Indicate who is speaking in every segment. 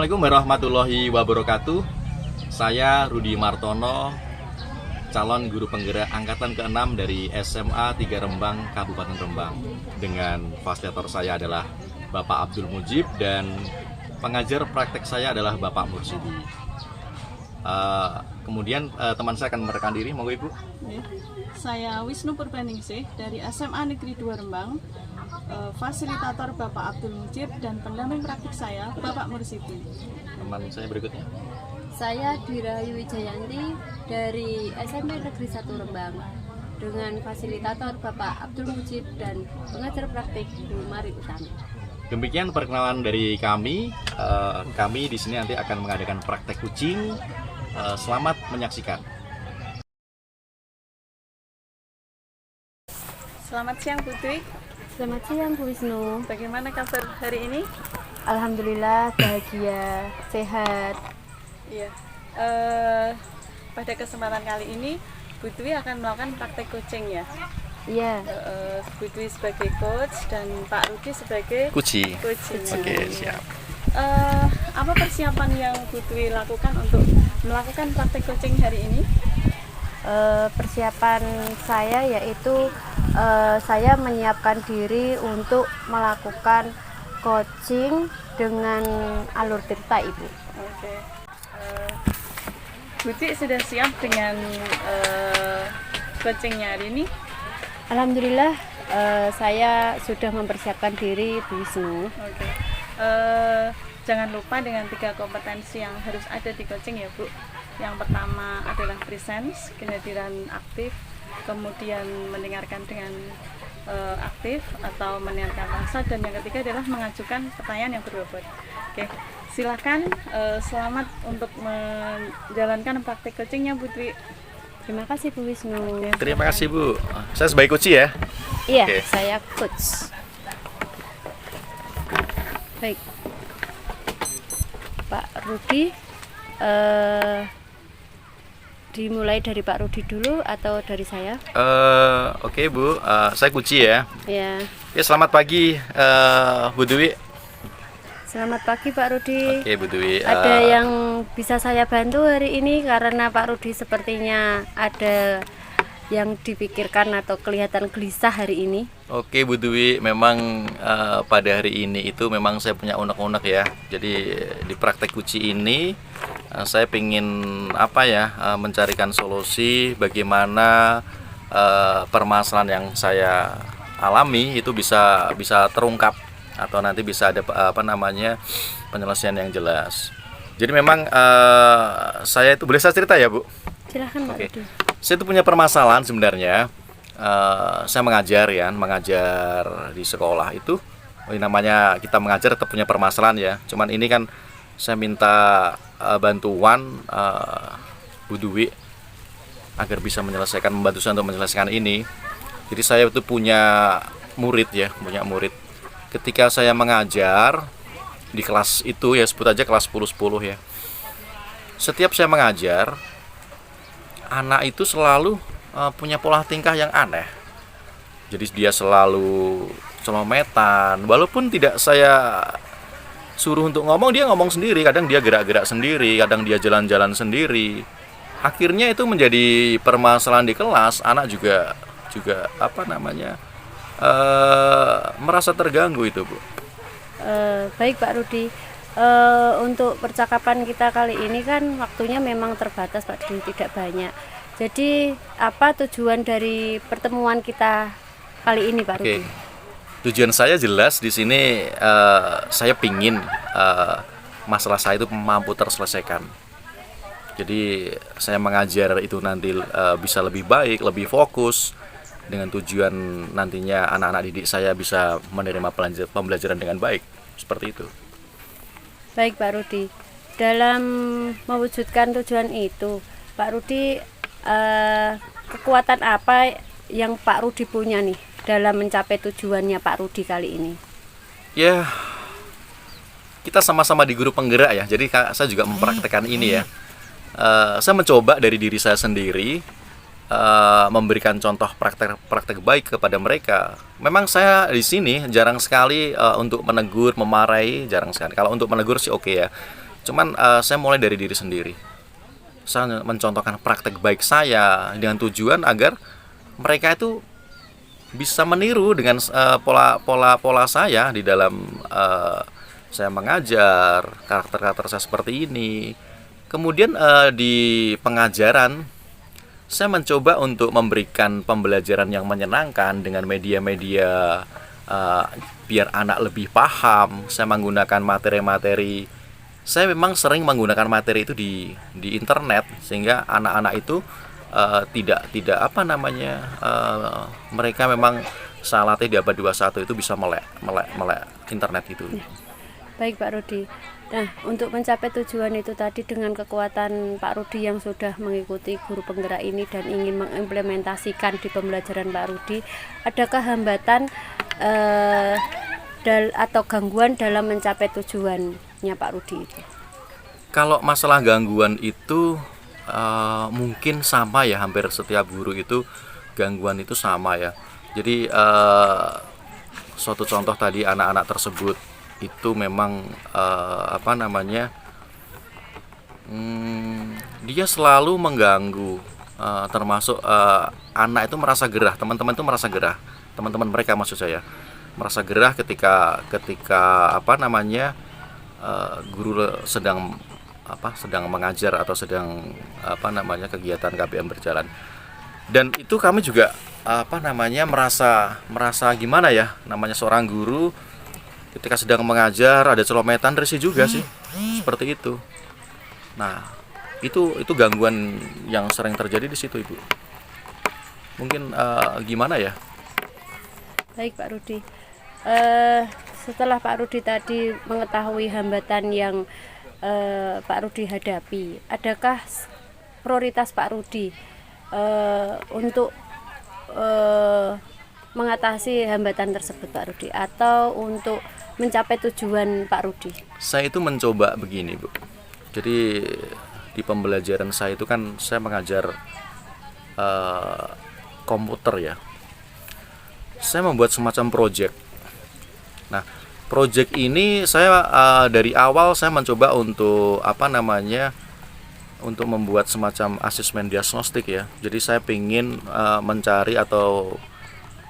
Speaker 1: Assalamualaikum warahmatullahi wabarakatuh. Saya Rudi Martono, calon guru penggerak angkatan ke-6 dari SMA 3 Rembang, Kabupaten Rembang. Dengan fasilitator saya adalah Bapak Abdul Mujib dan pengajar praktek saya adalah Bapak Mursidi. Kemudian teman saya akan merekan diri, monggo Ibu.
Speaker 2: Saya Wisnu Purbaningsih dari SMA Negeri 2 Rembang. Fasilitator Bapak Abdul Mujib dan pendamping praktik saya Bapak Mursidi.
Speaker 1: Teman saya berikutnya.
Speaker 3: Saya Dirayu Wijayanti dari SMP Negeri 1 Rembang dengan fasilitator Bapak Abdul Mujib dan pengajar praktik Bu Mari Utami.
Speaker 1: Demikian perkenalan dari kami. Kami di sini nanti akan mengadakan praktek kucing. Selamat menyaksikan.
Speaker 2: Selamat siang Putri.
Speaker 3: Selamat siang Bu Wisnu.
Speaker 2: Bagaimana kabar hari ini?
Speaker 3: Alhamdulillah bahagia, sehat.
Speaker 2: Iya. Pada kesempatan kali ini Putri akan melakukan praktek coaching ya.
Speaker 3: Iya.
Speaker 2: Putri sebagai coach dan Pak Rudi sebagai
Speaker 1: Kucing.
Speaker 2: coach.
Speaker 1: Oke, siap.
Speaker 2: Apa persiapan yang Putri lakukan untuk melakukan praktek coaching hari ini?
Speaker 3: Persiapan saya yaitu saya menyiapkan diri untuk melakukan coaching dengan alur tirta Ibu.
Speaker 2: Oke. Putri sudah siap dengan coachingnya hari ini?
Speaker 3: Alhamdulillah saya sudah mempersiapkan diri Bu Wisnu.
Speaker 2: Oke. Jangan lupa dengan 3 kompetensi yang harus ada di coaching ya Bu. Yang pertama adalah presence, kehadiran aktif, kemudian mendengarkan dengan aktif atau mendengarkan rasa, dan yang ketiga adalah mengajukan pertanyaan yang berbobot. Oke, silakan, selamat untuk menjalankan praktik coachingnya Putri.
Speaker 3: Terima kasih Bu Wisnu.
Speaker 1: Terima kasih Bu. Saya sebagai coach ya.
Speaker 3: Iya,
Speaker 1: Oke.
Speaker 3: saya coach. Baik, Pak Rudi, dimulai dari Pak Rudi dulu atau dari saya?
Speaker 1: Oke Bu, saya Kuci ya.
Speaker 3: Ya,
Speaker 1: Ya, selamat pagi Bu Dwi.
Speaker 3: selamat pagi Pak Rudi.
Speaker 1: Oke Bu Dwi.
Speaker 3: Ada yang bisa saya bantu hari ini karena Pak Rudi sepertinya ada yang dipikirkan atau kelihatan gelisah hari ini.
Speaker 1: Oke Bu Dwi, memang pada hari ini itu memang saya punya unek-unek ya. Jadi di praktek Kuci ini saya ingin mencarikan solusi bagaimana permasalahan yang saya alami itu bisa terungkap atau nanti bisa ada penyelesaian yang jelas. Jadi memang saya itu boleh saya cerita ya Bu?
Speaker 3: Silahkan Pak
Speaker 1: Oke.
Speaker 3: Rudi.
Speaker 1: Saya itu punya permasalahan sebenarnya. Saya mengajar di sekolah itu. Namanya kita mengajar tetap punya permasalahan ya. Cuman ini kan saya minta bantuan Bu Dwi agar bisa membantu saya untuk menyelesaikan ini. Jadi saya itu punya murid. Ketika saya mengajar di kelas itu ya, sebut aja kelas 10-10 ya. Setiap saya mengajar, anak itu selalu punya pola tingkah yang aneh. Jadi dia selalu celometan, walaupun tidak saya suruh untuk ngomong, dia ngomong sendiri. Kadang dia gerak-gerak sendiri, kadang dia jalan-jalan sendiri. Akhirnya itu menjadi permasalahan di kelas. Anak juga merasa terganggu itu Bu.
Speaker 3: Baik Pak Rudi, untuk percakapan kita kali ini kan waktunya memang terbatas Pak Rudi, tidak banyak. Jadi apa tujuan dari pertemuan kita kali ini Pak Rudi?
Speaker 1: Oke. Tujuan saya jelas di sini, saya pingin masalah saya itu mampu terselesaikan. Jadi saya mengajar itu nanti bisa lebih baik, lebih fokus, dengan tujuan nantinya anak-anak didik saya bisa menerima pembelajaran dengan baik, seperti itu.
Speaker 3: Baik Pak Rudi, dalam mewujudkan tujuan itu Pak Rudi, kekuatan apa yang Pak Rudi punya nih dalam mencapai tujuannya Pak Rudi kali ini?
Speaker 1: Ya, kita sama-sama di guru penggerak ya, jadi saya juga mempraktekkan ini ya. Saya mencoba dari diri saya sendiri, memberikan contoh praktek baik kepada mereka. Memang saya di sini jarang sekali untuk menegur, memarahi, jarang sekali. Kalau untuk menegur sih oke ya. Cuman saya mulai dari diri sendiri. Saya mencontohkan praktek baik saya dengan tujuan agar mereka itu bisa meniru dengan pola saya di dalam saya mengajar, karakter-karakter saya seperti ini. Kemudian di pengajaran saya mencoba untuk memberikan pembelajaran yang menyenangkan dengan media-media biar anak lebih paham. Saya menggunakan materi-materi. Saya memang sering menggunakan materi itu di internet sehingga anak-anak itu tidak apa namanya mereka memang salah di abad 21 itu bisa melek internet itu.
Speaker 3: Baik Pak Rudi. Nah, untuk mencapai tujuan itu tadi dengan kekuatan Pak Rudi yang sudah mengikuti guru penggerak ini dan ingin mengimplementasikan di pembelajaran Pak Rudi, adakah hambatan atau gangguan dalam mencapai tujuannya Pak Rudi itu?
Speaker 1: Kalau masalah gangguan itu mungkin sama ya, hampir setiap guru itu gangguan itu sama ya. Jadi suatu contoh tadi anak-anak tersebut itu memang dia selalu mengganggu, termasuk anak itu merasa gerah, teman-teman itu merasa gerah, teman-teman mereka maksud saya merasa gerah ketika guru sedang mengajar atau sedang kegiatan KBM berjalan. Dan itu kami juga merasa gimana ya, namanya seorang guru ketika sedang mengajar ada celometan, risih juga sih seperti itu. Nah, itu gangguan yang sering terjadi di situ, Ibu. Mungkin gimana ya?
Speaker 3: Baik Pak Rudi. Setelah Pak Rudi tadi mengetahui hambatan yang Pak Rudi hadapi, adakah prioritas Pak Rudi untuk mengatasi hambatan tersebut Pak Rudi, atau untuk mencapai tujuan Pak Rudi?
Speaker 1: Saya itu mencoba begini, Bu. Jadi di pembelajaran saya itu kan saya mengajar komputer ya. Saya membuat semacam project. Nah, project ini saya dari awal saya mencoba untuk untuk membuat semacam asesmen diagnostik ya. Jadi saya ingin mencari atau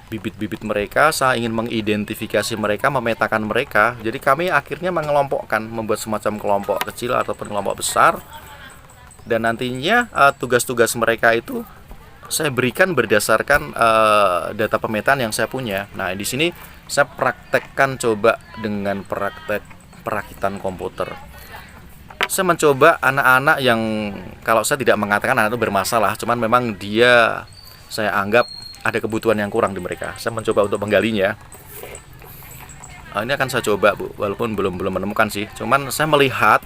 Speaker 1: bibit-bibit mereka, saya ingin mengidentifikasi mereka, memetakan mereka. Jadi kami akhirnya mengelompokkan, membuat semacam kelompok kecil ataupun kelompok besar. Dan nantinya tugas-tugas mereka itu saya berikan berdasarkan data pemetaan yang saya punya. Nah, di sini saya praktekkan coba dengan praktek perakitan komputer. Saya mencoba anak-anak yang kalau saya tidak mengatakan anak itu bermasalah, cuman memang saya anggap ada kebutuhan yang kurang di mereka. Saya mencoba untuk menggalinya. Ini akan saya coba, Bu, walaupun belum menemukan sih. Cuman saya melihat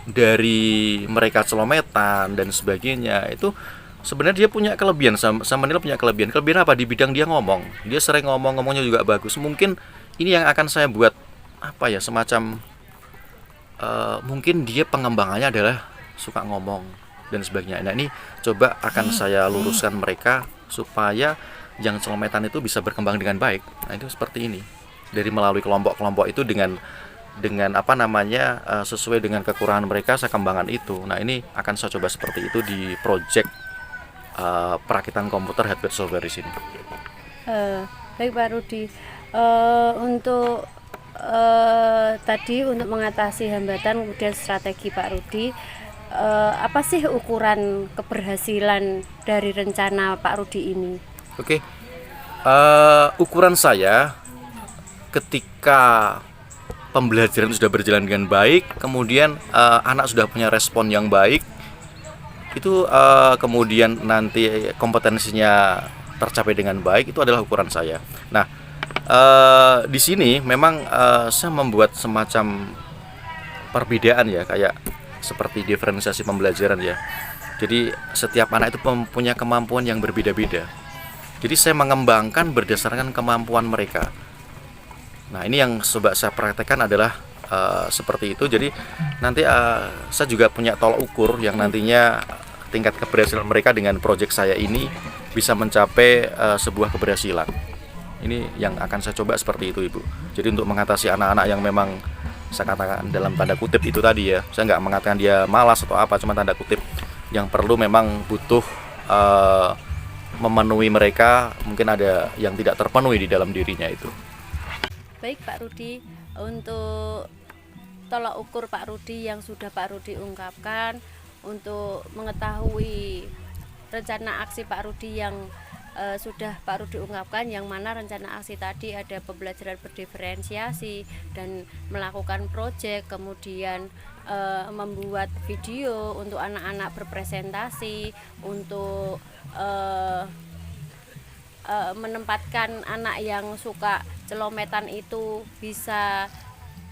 Speaker 1: dari mereka celometan dan sebagainya itu sebenarnya dia punya kelebihan. Saya menilai punya kelebihan. Kelebihan apa? Di bidang dia ngomong. Dia sering ngomongnya juga bagus. Mungkin ini yang akan saya buat semacam mungkin dia pengembangannya adalah suka ngomong dan sebagainya. Nah, ini coba akan saya luruskan mereka supaya yang celometan itu bisa berkembang dengan baik. Nah, itu seperti ini. Dari melalui kelompok-kelompok itu dengan sesuai dengan kekurangan mereka saya kembangkan itu. Nah, ini akan saya coba seperti itu di project perakitan komputer hardware software di sini.
Speaker 3: Baik Pak Rudi, untuk tadi untuk mengatasi hambatan kemudian strategi Pak Rudi, apa sih ukuran keberhasilan dari rencana Pak Rudi ini?
Speaker 1: Oke, ukuran saya ketika pembelajaran sudah berjalan dengan baik, kemudian anak sudah punya respon yang baik, itu kemudian nanti kompetensinya tercapai dengan baik, itu adalah ukuran saya. Nah, di sini memang saya membuat semacam perbedaan ya, kayak seperti diferensiasi pembelajaran ya. Jadi setiap anak itu punya kemampuan yang berbeda-beda. Jadi saya mengembangkan berdasarkan kemampuan mereka. Nah, ini yang coba saya praktekkan adalah seperti itu. Jadi nanti saya juga punya tolak ukur yang nantinya tingkat keberhasilan mereka dengan proyek saya ini bisa mencapai sebuah keberhasilan. Ini yang akan saya coba seperti itu, Ibu. Jadi untuk mengatasi anak-anak yang memang saya katakan dalam tanda kutip itu tadi ya. Saya nggak mengatakan dia malas atau apa, cuma tanda kutip yang perlu memang butuh memenuhi mereka, mungkin ada yang tidak terpenuhi di dalam dirinya itu.
Speaker 3: Baik Pak Rudi, untuk tolak ukur Pak Rudi yang sudah Pak Rudi ungkapkan, untuk mengetahui rencana aksi Pak Rudi yang sudah Pak Rudi ungkapkan, yang mana rencana aksi tadi ada pembelajaran berdiferensiasi dan melakukan proyek, kemudian membuat video untuk anak-anak berpresentasi, untuk menempatkan anak yang suka celometan itu bisa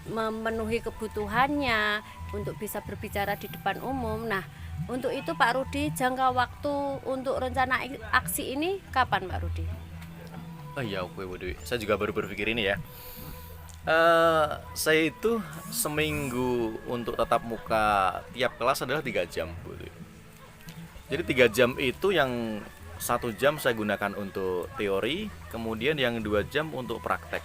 Speaker 3: memenuhi kebutuhannya untuk bisa berbicara di depan umum. Nah, untuk itu Pak Rudi, jangka waktu untuk rencana aksi ini kapan Pak Rudi?
Speaker 1: Oh iya, oke Bu Dewi. Saya juga baru berpikir ini ya. Saya itu seminggu untuk tatap muka tiap kelas adalah 3 jam Bu Dewi. Jadi 3 jam itu yang 1 jam saya gunakan untuk teori, kemudian yang 2 jam untuk praktek.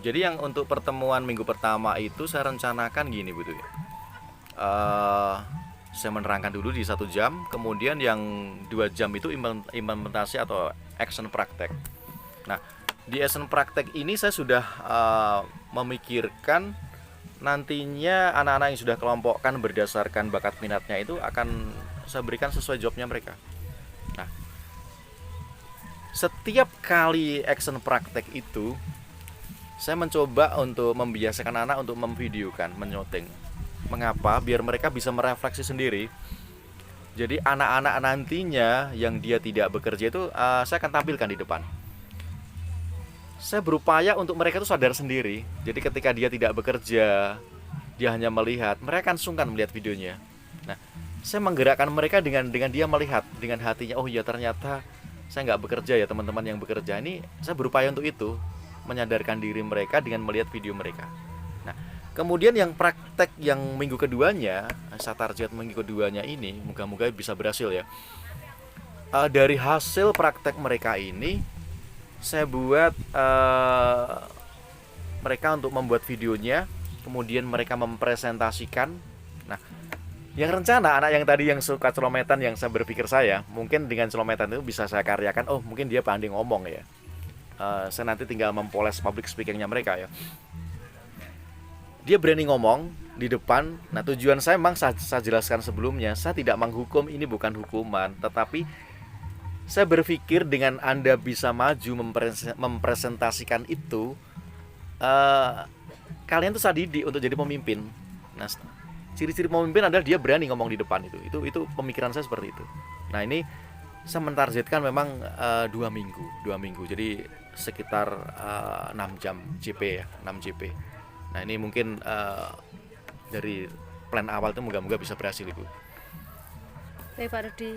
Speaker 1: Jadi yang untuk pertemuan minggu pertama itu saya rencanakan gini Bu Dewi. Saya menerangkan dulu di 1 jam, kemudian yang 2 jam itu implementasi atau action praktek. Nah, di action praktek ini saya sudah memikirkan nantinya anak-anak yang sudah kelompokkan berdasarkan bakat minatnya itu akan saya berikan sesuai jobnya mereka. Nah, setiap kali action praktek itu saya mencoba untuk membiasakan anak untuk memvideokan, menyuting. Mengapa? Biar mereka bisa merefleksi sendiri. Jadi anak-anak nantinya yang dia tidak bekerja itu saya akan tampilkan di depan. Saya berupaya untuk mereka itu sadar sendiri. Jadi ketika dia tidak bekerja, dia hanya melihat, mereka akan sungkan melihat videonya. Nah, saya menggerakkan mereka dengan dia melihat dengan hatinya. Oh iya, ternyata saya nggak bekerja ya, teman-teman yang bekerja ini. Saya berupaya untuk itu, menyadarkan diri mereka dengan melihat video mereka. Nah, kemudian yang praktek yang minggu keduanya, saya target minggu keduanya ini, moga-moga bisa berhasil ya. Dari hasil praktek mereka ini, saya buat mereka untuk membuat videonya, kemudian mereka mempresentasikan. Nah, yang rencana anak yang tadi yang suka celometan, yang saya berpikir saya, mungkin dengan celometan itu bisa saya karyakan. Oh, mungkin dia pandai ngomong ya. Saya nanti tinggal mempoles public speakingnya mereka ya. Dia berani ngomong di depan. Nah, tujuan saya memang saya jelaskan sebelumnya, saya tidak menghukum, ini bukan hukuman, tetapi saya berpikir dengan Anda bisa maju mempresentasikan itu, kalian tuh saya didik untuk jadi pemimpin. Nah, ciri-ciri pemimpin adalah dia berani ngomong di depan itu. Itu pemikiran saya seperti itu. Nah, ini saya mentargetkan memang 2 minggu. Jadi sekitar 6 jam JP ya, 6 JP. Nah, ini mungkin dari plan awal itu moga-moga bisa berhasil Ibu.
Speaker 3: Baik Pak Rudi,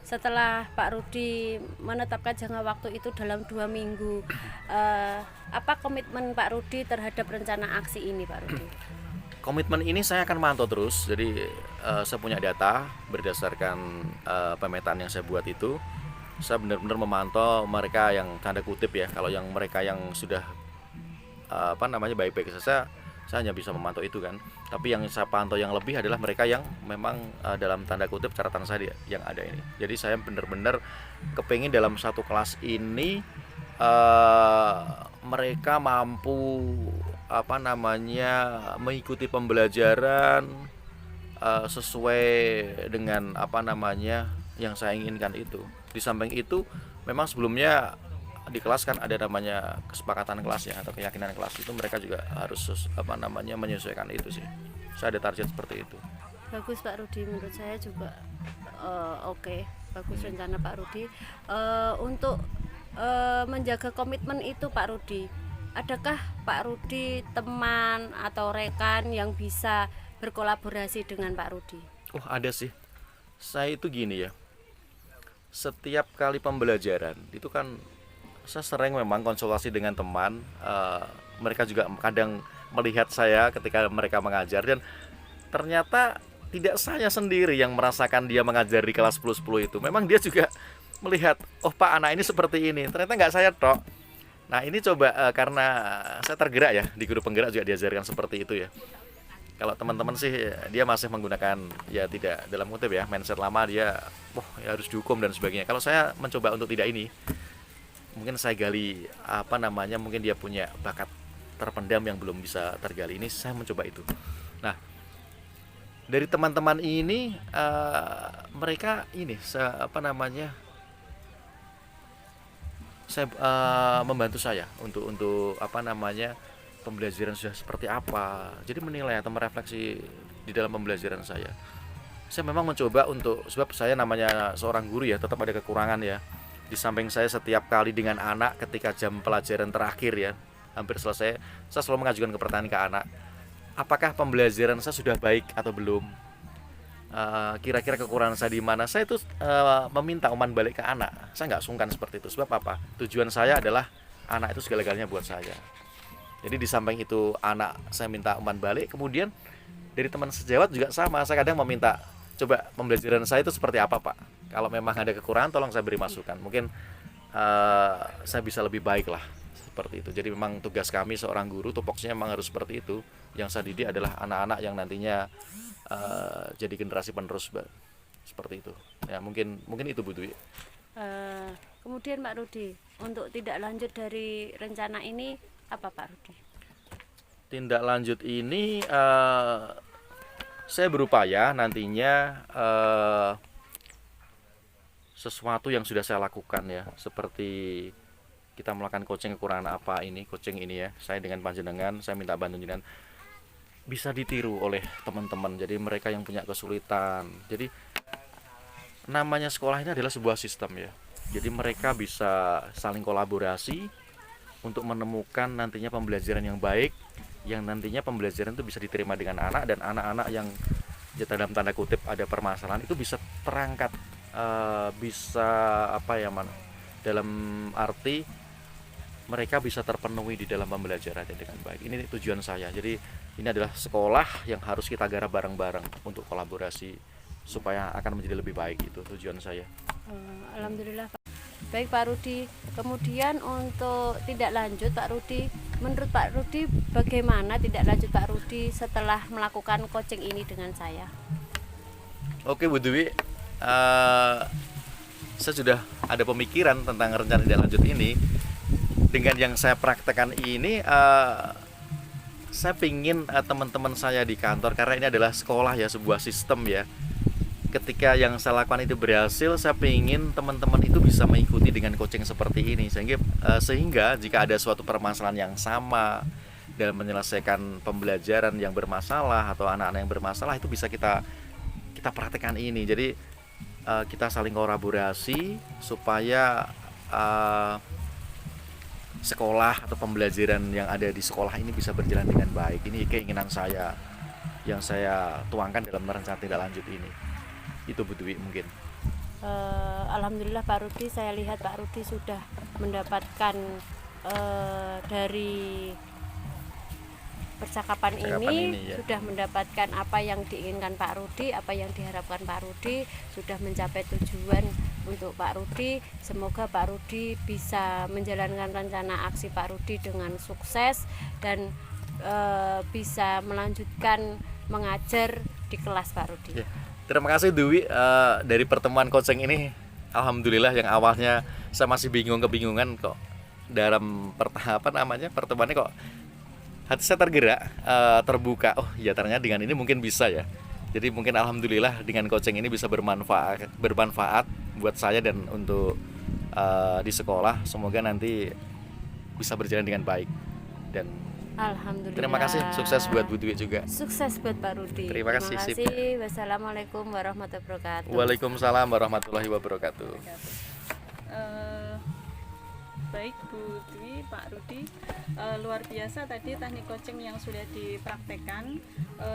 Speaker 3: setelah Pak Rudi menetapkan jangka waktu itu dalam 2 minggu, apa komitmen Pak Rudi terhadap rencana aksi ini Pak Rudi?
Speaker 1: Komitmen ini saya akan mantau terus. Jadi saya punya data berdasarkan pemetaan yang saya buat itu. Saya benar-benar memantau mereka yang tanda kutip ya. Kalau yang mereka yang sudah baik-baik saja, saya hanya bisa memantau itu kan. Tapi yang saya pantau yang lebih adalah mereka yang memang dalam tanda kutip catatan saya yang ada ini. Jadi saya benar-benar kepingin dalam satu kelas ini mereka mampu mengikuti pembelajaran sesuai dengan yang saya inginkan itu. Di samping itu memang sebelumnya di kelas kan ada namanya kesepakatan kelas ya, atau keyakinan kelas, itu mereka juga harus menyesuaikan itu sih. Saya ada target seperti itu.
Speaker 3: Bagus Pak Rudi, menurut saya juga oke. Bagus rencana Pak Rudi. Untuk menjaga komitmen itu Pak Rudi, adakah Pak Rudi teman atau rekan yang bisa berkolaborasi dengan Pak Rudi?
Speaker 1: Oh, ada sih. Saya itu gini ya, setiap kali pembelajaran itu kan saya sering memang konsultasi dengan teman. Mereka juga kadang melihat saya ketika mereka mengajar, dan ternyata tidak saya sendiri yang merasakan dia mengajar di kelas 10 itu. Memang dia juga melihat, oh Pak, anak ini seperti ini. Ternyata nggak saya tok. Nah ini coba karena saya tergerak ya, di guru penggerak juga diajarkan seperti itu ya. Kalau teman-teman sih dia masih menggunakan ya tidak dalam kutip ya mindset lama, dia wah ya harus dihukum dan sebagainya. Kalau saya mencoba untuk tidak ini, mungkin saya gali apa namanya, mungkin dia punya bakat terpendam yang belum bisa tergali, ini saya mencoba itu. Nah dari teman-teman ini mereka ini apa namanya, saya membantu saya untuk apa namanya, pembelajaran sudah seperti apa, jadi menilai atau merefleksi di dalam pembelajaran saya. Saya memang mencoba untuk, sebab saya namanya seorang guru ya, tetap ada kekurangan ya. Di samping saya setiap kali dengan anak ketika jam pelajaran terakhir ya, hampir selesai, saya selalu mengajukan ke pertanyaan ke anak, apakah pembelajaran saya sudah baik atau belum. Kira-kira kekurangan saya di mana. Saya itu meminta umpan balik ke anak. Saya nggak sungkan seperti itu. Sebab apa? Tujuan saya adalah anak itu segala-galanya buat saya. Jadi di samping itu anak saya minta umpan balik, kemudian dari teman sejawat juga sama. Saya kadang meminta, coba pembelajaran saya itu seperti apa Pak? Kalau memang ada kekurangan tolong saya beri masukan. Mungkin saya bisa lebih baik lah, seperti itu. Jadi memang tugas kami seorang guru tupoksinya memang harus seperti itu. Yang saya didik adalah anak-anak yang nantinya jadi generasi penerus seperti itu. Ya mungkin itu Bu Dwi.
Speaker 3: Kemudian Pak Rudi, untuk tidak lanjut dari rencana ini apa Pak Rudi?
Speaker 1: Tindak lanjut ini saya berupaya nantinya sesuatu yang sudah saya lakukan ya, seperti kita melakukan coaching kekurangan apa ini, coaching ini ya, saya dengan panjenengan, saya minta bantuan jenengan bisa ditiru oleh teman-teman. Jadi mereka yang punya kesulitan, jadi namanya sekolah ini adalah sebuah sistem ya, jadi mereka bisa saling kolaborasi untuk menemukan nantinya pembelajaran yang baik, yang nantinya pembelajaran itu bisa diterima dengan anak, dan anak-anak yang ya dalam tanda kutip ada permasalahan itu bisa terangkat, bisa apa ya man, dalam arti mereka bisa terpenuhi di dalam pembelajarannya dengan baik. Ini tujuan saya. Jadi ini adalah sekolah yang harus kita garap bareng-bareng untuk kolaborasi supaya akan menjadi lebih baik. Itu tujuan saya.
Speaker 3: Alhamdulillah. Baik Pak Rudi. Kemudian untuk tidak lanjut Pak Rudi, menurut Pak Rudi bagaimana tidak lanjut Pak Rudi setelah melakukan coaching ini dengan saya?
Speaker 1: Oke Bu Dwi, saya sudah ada pemikiran tentang rencana tidak lanjut ini. Dengan yang saya praktekkan ini, saya pingin teman-teman saya di kantor, karena ini adalah sekolah ya, sebuah sistem ya. Ketika yang saya lakukan itu berhasil, saya pingin teman-teman itu bisa mengikuti dengan coaching seperti ini, sehingga jika ada suatu permasalahan yang sama dalam menyelesaikan pembelajaran yang bermasalah atau anak-anak yang bermasalah, itu bisa kita praktekkan ini. Jadi kita saling kolaborasi supaya sekolah atau pembelajaran yang ada di sekolah ini bisa berjalan dengan baik. Ini keinginan saya yang saya tuangkan dalam rencana tidak lanjut ini. Itu Bu Dwi mungkin.
Speaker 3: Alhamdulillah Pak Rudi, saya lihat Pak Rudi sudah mendapatkan dari percakapan ini ya, sudah mendapatkan apa yang diinginkan Pak Rudi, apa yang diharapkan Pak Rudi, sudah mencapai tujuan untuk Pak Rudi. Semoga Pak Rudi bisa menjalankan rencana aksi Pak Rudi dengan sukses dan bisa melanjutkan mengajar di kelas Pak Rudi.
Speaker 1: Ya. Terima kasih Dewi, dari pertemuan coaching ini alhamdulillah yang awalnya saya masih kebingungan kok dalam pertemuannya kok hati saya tergerak, terbuka. Oh ya ternyata dengan ini mungkin bisa ya. Jadi mungkin alhamdulillah dengan coaching ini bisa bermanfaat buat saya dan untuk di sekolah. Semoga nanti bisa berjalan dengan baik. Dan
Speaker 3: alhamdulillah.
Speaker 1: Terima kasih, sukses buat Bu Dwi juga.
Speaker 3: Sukses buat Pak Rudi.
Speaker 1: Terima kasih.
Speaker 3: Wassalamualaikum warahmatullahi wabarakatuh.
Speaker 1: Waalaikumsalam warahmatullahi wabarakatuh.
Speaker 2: Baik Bu Dwi, Pak Rudi, luar biasa tadi teknik coaching yang sudah dipraktekkan,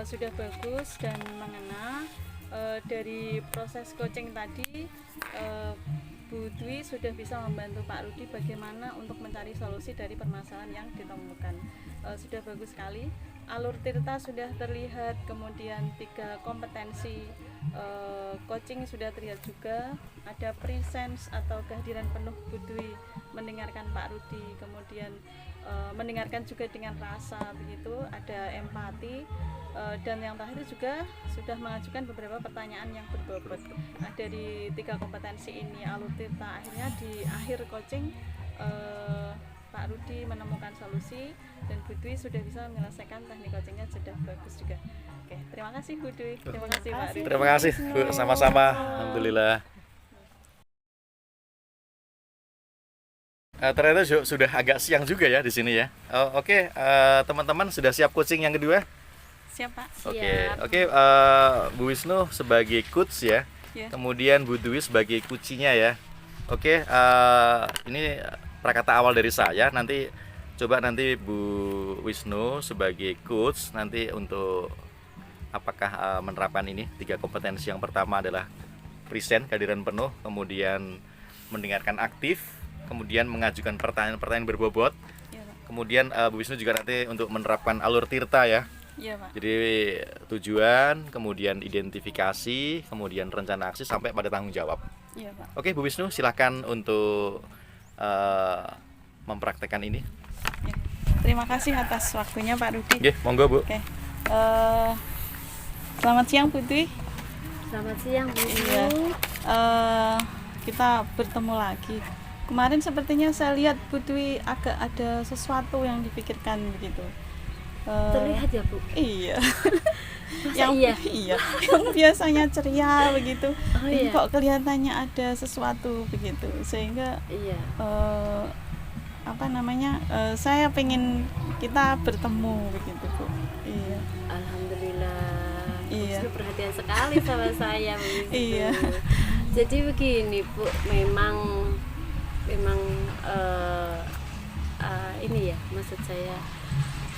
Speaker 2: sudah bagus dan mengena. Dari proses coaching tadi, Bu Dwi sudah bisa membantu Pak Rudi bagaimana untuk mencari solusi dari permasalahan yang ditemukan. Sudah bagus sekali. Alur Tirta sudah terlihat, kemudian 3 kompetensi coaching sudah terlihat juga, ada presence atau kehadiran penuh Bu Dwi mendengarkan Pak Rudi, kemudian mendengarkan juga dengan rasa begitu, ada empati, dan yang terakhir juga sudah mengajukan beberapa pertanyaan yang berbobot. Nah, dari 3 kompetensi ini Alur Tirta akhirnya di akhir coaching Pak Rudi menemukan solusi dan Bu Dwi sudah bisa menyelesaikan teknik coachingnya sudah bagus juga. Oke, terima kasih Bu Dwi, terima kasih Pak Rudi.
Speaker 1: Terima kasih Bu, sama-sama. Alhamdulillah. Ternyata sudah agak siang juga ya di sini ya. Oke, teman-teman sudah siap coaching yang kedua?
Speaker 2: Siap Pak.
Speaker 1: Oke, Bu Wisnu sebagai coach ya. Kemudian Bu Dwi sebagai kucinya ya. Oke, ini prakata awal dari saya. Nanti coba Bu Wisnu sebagai coach nanti untuk apakah menerapkan ini 3 kompetensi. Yang pertama adalah present, kehadiran penuh, kemudian mendengarkan aktif, kemudian mengajukan pertanyaan-pertanyaan berbobot.
Speaker 2: Ya, Pak.
Speaker 1: Kemudian Bu Wisnu juga nanti untuk menerapkan alur tirta ya.
Speaker 2: Iya, Pak.
Speaker 1: Jadi tujuan, kemudian identifikasi, kemudian rencana aksi sampai pada tanggung jawab.
Speaker 2: Iya, Pak.
Speaker 1: Oke, Bu Wisnu silakan untuk mempraktekkan ini.
Speaker 2: Ya. Terima kasih atas waktunya Pak Rudi.
Speaker 1: Oke, monggo Bu.
Speaker 2: Oke. Selamat siang Bu Dwi.
Speaker 3: Selamat siang Bu.
Speaker 2: Iya. Kita bertemu lagi. Kemarin sepertinya saya lihat Bu Dwi agak ada sesuatu yang dipikirkan begitu.
Speaker 3: Terlihat ya Bu?
Speaker 2: Iya.
Speaker 3: Masa iya?
Speaker 2: Iya. Yang biasanya ceria begitu.
Speaker 3: Oh,
Speaker 2: Ini
Speaker 3: iya.
Speaker 2: kok kelihatannya ada sesuatu begitu. Sehingga
Speaker 3: Iya.
Speaker 2: saya pengen kita bertemu begitu Bu. Iya.
Speaker 3: Alhamdulillah.
Speaker 2: Iya.
Speaker 3: Wisnu perhatian sekali sama saya Bu.
Speaker 2: Iya.
Speaker 3: Jadi begini Bu, memang ini ya, maksud saya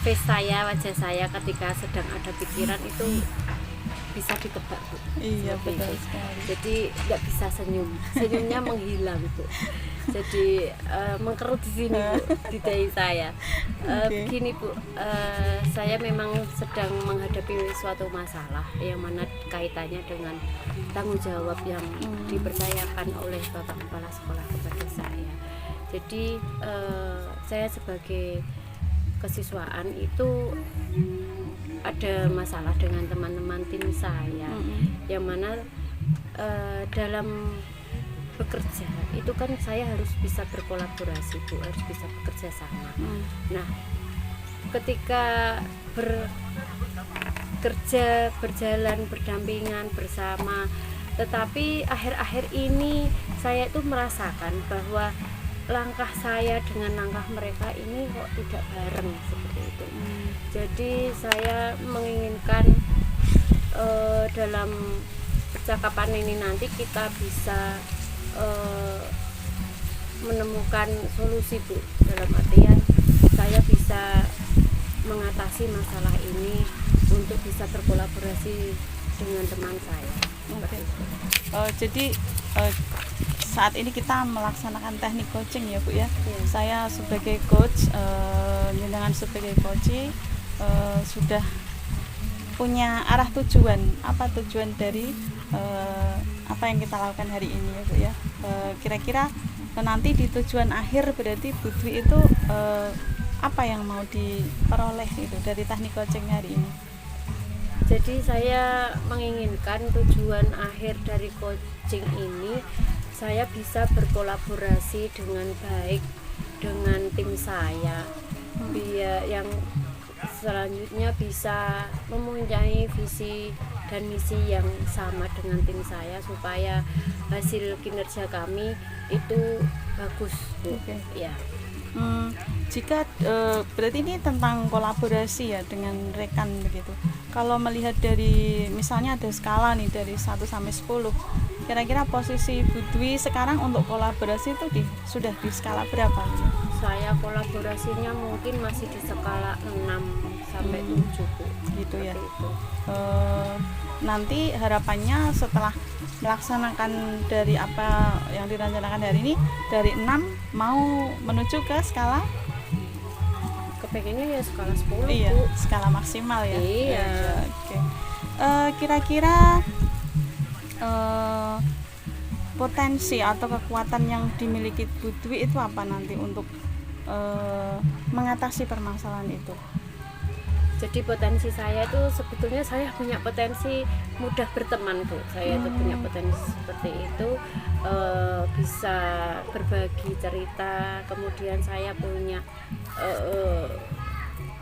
Speaker 3: face saya, wajah saya ketika sedang ada pikiran itu bisa ditebak Bu.
Speaker 2: Iya,
Speaker 3: Seperti
Speaker 2: betul
Speaker 3: itu.
Speaker 2: sekali.
Speaker 3: Jadi nggak bisa senyumnya menghilang Bu. Jadi mengkerut di sini Bu, di dahi saya.
Speaker 2: Oke.
Speaker 3: Begini Bu, saya memang sedang menghadapi suatu masalah yang mana kaitannya dengan tanggung jawab yang dipercayakan oleh Bapak Kepala Sekolah kepada saya. Jadi saya sebagai kesiswaan itu ada masalah dengan teman-teman tim saya, yang mana dalam bekerja itu kan saya harus bisa berkolaborasi Bu, harus bisa bekerja sama. Nah, ketika bekerja berjalan berdampingan bersama, tetapi akhir-akhir ini saya itu merasakan bahwa langkah saya dengan langkah mereka ini kok tidak bareng seperti itu. Jadi saya menginginkan dalam percakapan ini nanti kita bisa menemukan solusi Bu, dalam artian saya bisa mengatasi masalah ini untuk bisa berkolaborasi dengan teman saya.
Speaker 2: Oke. Jadi saat ini kita melaksanakan teknik coaching ya Bu ya.
Speaker 3: Iya.
Speaker 2: Saya sebagai coach, dengan sebagai coach sudah punya arah tujuan. Apa tujuan dari apa yang kita lakukan hari ini ya Bu ya. Kira-kira nanti di tujuan akhir berarti Bu Dwi itu apa yang mau diperoleh itu dari teknik coaching hari ini?
Speaker 3: Jadi saya menginginkan tujuan akhir dari coaching ini saya bisa berkolaborasi dengan baik dengan tim saya, biar yang selanjutnya bisa mempunyai visi dan misi yang sama dengan tim saya supaya hasil kinerja kami itu bagus Bu.
Speaker 2: Oke.
Speaker 3: Ya.
Speaker 2: Jika berarti ini tentang kolaborasi ya dengan rekan begitu. Kalau melihat dari misalnya ada skala nih dari 1 sampai 10. Kira-kira posisi Bu Dwi sekarang untuk kolaborasi itu sudah di skala berapa gitu?
Speaker 3: Saya kolaborasinya mungkin masih di skala 6 sampai 7 Bu.
Speaker 2: Gitu ya.
Speaker 3: Seperti itu.
Speaker 2: Nanti harapannya setelah melaksanakan dari apa yang direncanakan hari ini dari 6 mau menuju ke skala
Speaker 3: Kepengennya ya skala 10
Speaker 2: iya,
Speaker 3: Bu.
Speaker 2: skala maksimal ya.
Speaker 3: Iya.
Speaker 2: Oke. Kira-kira potensi atau kekuatan yang dimiliki Bu Dwi itu apa nanti untuk mengatasi permasalahan itu?
Speaker 3: Jadi potensi saya itu sebetulnya saya punya potensi mudah berteman, Bu. Saya itu punya potensi seperti itu, bisa berbagi cerita. Kemudian saya punya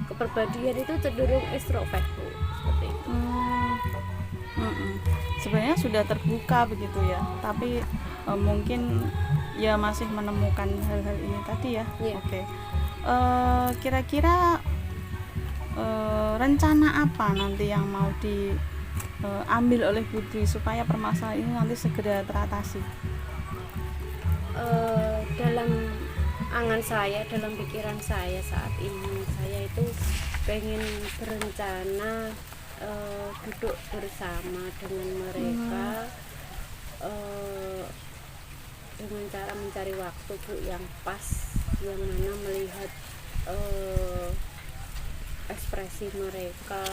Speaker 3: kepribadian itu cenderung ekstrovert, Bu, seperti itu.
Speaker 2: Sebenarnya sudah terbuka begitu ya, tapi mungkin ya masih menemukan hal-hal ini tadi ya.
Speaker 3: Iya.
Speaker 2: Oke. Kira-kira rencana apa nanti yang mau diambil oleh Bu Dwi supaya permasalahan ini nanti segera teratasi?
Speaker 3: Dalam angan saya, dalam pikiran saya saat ini, saya itu pengen berencana duduk bersama dengan mereka, dengan cara mencari waktu, Bu, yang pas, yang mana melihat ekspresi mereka,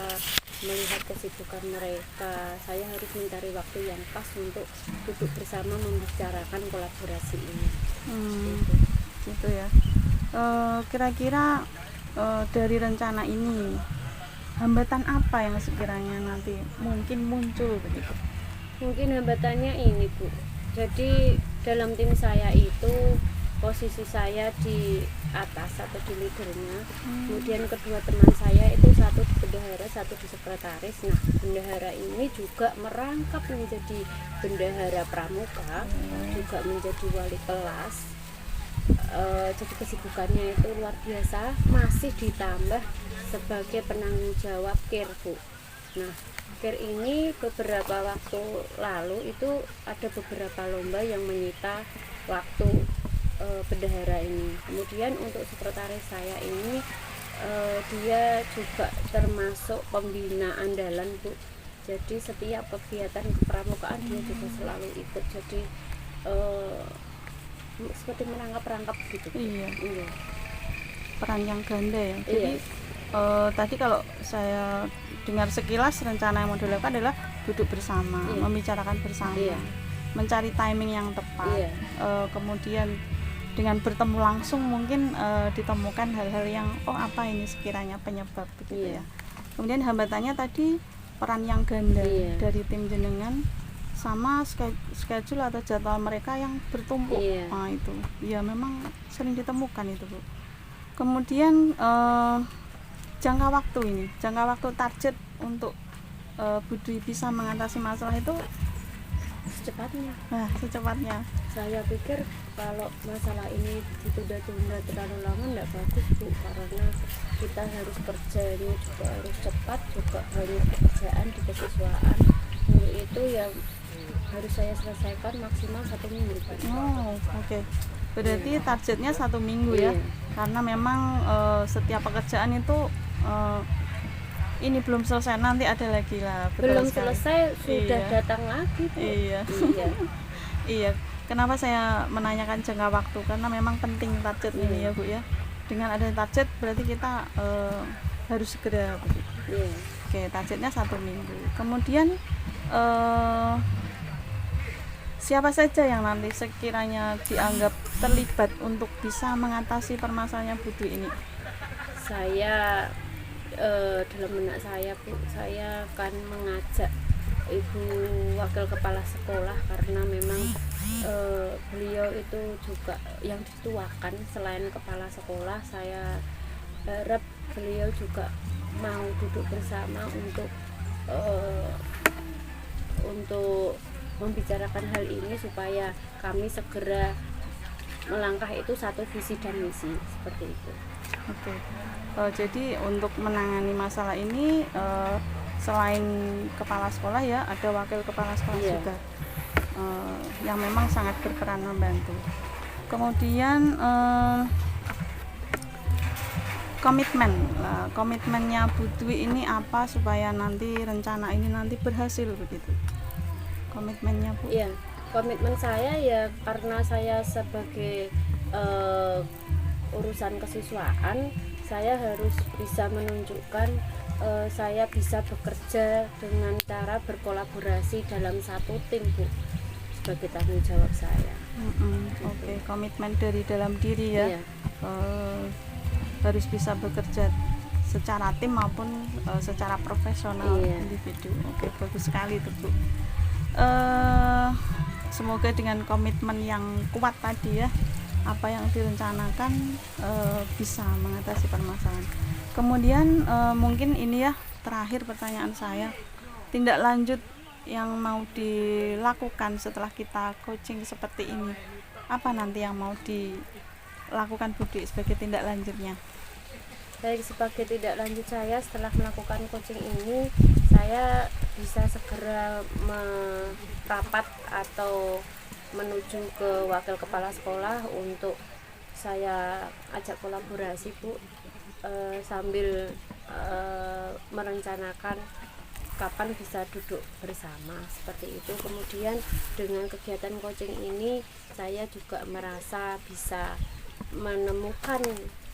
Speaker 3: melihat kesibukan mereka. Saya harus mencari waktu yang pas untuk duduk bersama membicarakan kolaborasi ini.
Speaker 2: Gitu ya. Kira-kira dari rencana ini hambatan apa yang sekiranya nanti mungkin muncul begitu?
Speaker 3: Mungkin hambatannya ini, Bu. Jadi dalam tim saya itu posisi saya di atas atau di leadernya, kemudian kedua teman saya itu satu di bendahara, satu di sekretaris. Nah, bendahara ini juga merangkap menjadi bendahara pramuka, juga menjadi wali kelas. Jadi kesibukannya itu luar biasa, masih ditambah sebagai penanggung jawab KIR, Bu. Nah, KIR ini beberapa waktu lalu itu ada beberapa lomba yang menyita waktu bendahara ini. Kemudian untuk sekretaris saya ini dia juga termasuk pembina andalan, Bu. Jadi setiap kegiatan kepramukaan dia juga selalu ikut. Jadi seperti merangkap-rangkap gitu.
Speaker 2: Iya.
Speaker 3: Iya.
Speaker 2: Peran yang ganda ya. Jadi
Speaker 3: Iya.
Speaker 2: tadi kalau saya dengar sekilas rencana yang mau dilakukan adalah duduk bersama,
Speaker 3: Iya.
Speaker 2: membicarakan bersama,
Speaker 3: Iya.
Speaker 2: mencari timing yang tepat.
Speaker 3: Iya.
Speaker 2: Kemudian dengan bertemu langsung mungkin ditemukan hal-hal yang apa ini sekiranya penyebab begitu
Speaker 3: Iya.
Speaker 2: ya. Kemudian hambatannya tadi peran yang ganda
Speaker 3: Iya.
Speaker 2: dari tim jenengan sama schedule atau jadwal mereka yang bertumpuk.
Speaker 3: Iya.
Speaker 2: Nah, itu ya memang sering ditemukan itu, Bu. Kemudian jangka waktu target untuk Bu Dwi bisa mengatasi masalah itu secepatnya.
Speaker 3: Saya pikir kalau masalah ini ditunda-tunda terlalu lama tidak bagus, Bu, karena kita harus kerjanya juga harus cepat, juga banyak pekerjaan di kesiswaan. Untuk itu yang harus saya selesaikan maksimal 1 minggu, Pak.
Speaker 2: Oke. Berarti targetnya 1 minggu ya,
Speaker 3: Iya.
Speaker 2: karena memang setiap pekerjaan itu ini belum selesai, nanti ada lagi lah. Betul
Speaker 3: Belum
Speaker 2: sekali.
Speaker 3: selesai sudah
Speaker 2: Iya.
Speaker 3: datang lagi, Bu.
Speaker 2: Iya.
Speaker 3: Iya.
Speaker 2: Iya. Kenapa saya menanyakan jangka waktu? Karena memang penting target ini ya, Bu ya. Dengan ada target berarti kita harus segera begitu.
Speaker 3: Iya.
Speaker 2: Oke, targetnya 1 minggu. Kemudian siapa saja yang nanti sekiranya dianggap terlibat untuk bisa mengatasi permasalahan Bu Dwi ini?
Speaker 3: Saya dalam benak saya, Bu, saya akan mengajak Ibu Wakil Kepala Sekolah karena memang beliau itu juga yang dituakan. Selain kepala sekolah, saya harap beliau juga mau duduk bersama untuk membicarakan hal ini supaya kami segera melangkah itu satu visi dan misi seperti itu.
Speaker 2: Oke. Jadi untuk menangani masalah ini selain kepala sekolah ya, ada wakil kepala sekolah
Speaker 3: Iya.
Speaker 2: juga yang memang sangat berperan membantu. Kemudian komitmennya Bu Dwi ini apa supaya nanti rencana ini nanti berhasil begitu? Komitmennya, Bu?
Speaker 3: Iya, komitmen saya ya karena saya sebagai urusan kesiswaan, saya harus bisa menunjukkan saya bisa bekerja dengan cara berkolaborasi dalam satu tim, Bu, sebagai tanggung jawab saya.
Speaker 2: Oke, komitmen dari dalam diri ya.
Speaker 3: Iya.
Speaker 2: Harus bisa bekerja secara tim maupun secara profesional
Speaker 3: Iya.
Speaker 2: individu. Oke, bagus sekali itu, Bu. Semoga dengan komitmen yang kuat tadi ya, apa yang direncanakan bisa mengatasi permasalahan. Kemudian mungkin ini ya terakhir pertanyaan saya, tindak lanjut yang mau dilakukan setelah kita coaching seperti ini, apa nanti yang mau dilakukan Bu Dwi sebagai tindak lanjutnya?
Speaker 3: Baik, sebagai tindak lanjut saya setelah melakukan coaching ini, saya bisa segera merapat atau menuju ke wakil kepala sekolah untuk saya ajak kolaborasi, Bu, sambil merencanakan kapan bisa duduk bersama seperti itu. Kemudian dengan kegiatan coaching ini saya juga merasa bisa menemukan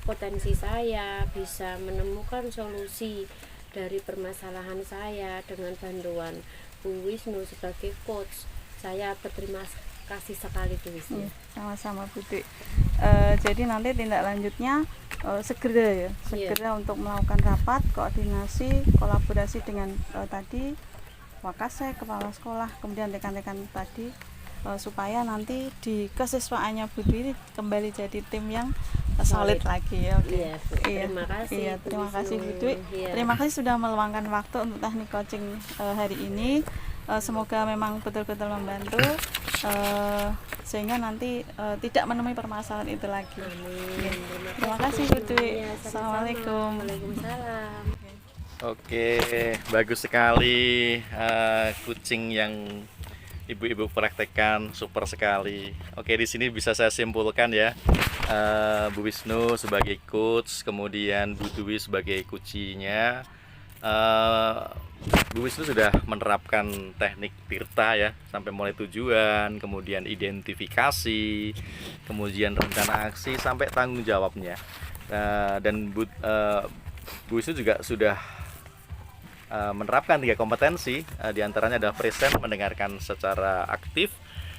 Speaker 3: potensi saya, bisa menemukan solusi dari permasalahan saya dengan bantuan Bu Wisnu sebagai coach. Saya berterima kasih sekali Bu Wisnu.
Speaker 2: Sama-sama Bu Dwi. Jadi nanti tindak lanjutnya segera untuk melakukan rapat koordinasi kolaborasi dengan tadi Wakasek, kepala sekolah, kemudian rekan-rekan tadi, supaya nanti di kesiswaannya Bu Dwi kembali jadi tim yang solid lagi ya. Oke.
Speaker 3: Iya, Bu. Terima kasih.
Speaker 2: Iya, terima kasih Bu Dwi.
Speaker 3: Iya.
Speaker 2: Terima kasih sudah meluangkan waktu untuk teknik coaching hari ini. Semoga memang betul-betul membantu sehingga nanti tidak menemui permasalahan itu lagi.
Speaker 3: Amin.
Speaker 2: Terima kasih Bu Dwi.
Speaker 3: Iya, sama-sama.
Speaker 2: Assalamualaikum.
Speaker 3: Waalaikumsalam.
Speaker 1: Oke, bagus sekali coaching yang ibu-ibu praktekkan, super sekali. Oke, di sini bisa saya simpulkan ya, Bu Wisnu sebagai coach, kemudian Bu Dwi sebagai coachee-nya. Bu Wisnu sudah menerapkan teknik Tirta ya, sampai mulai tujuan, kemudian identifikasi, kemudian rencana aksi sampai tanggung jawabnya. Dan Bu Wisnu juga sudah menerapkan 3 kompetensi, diantaranya adalah present, mendengarkan secara aktif,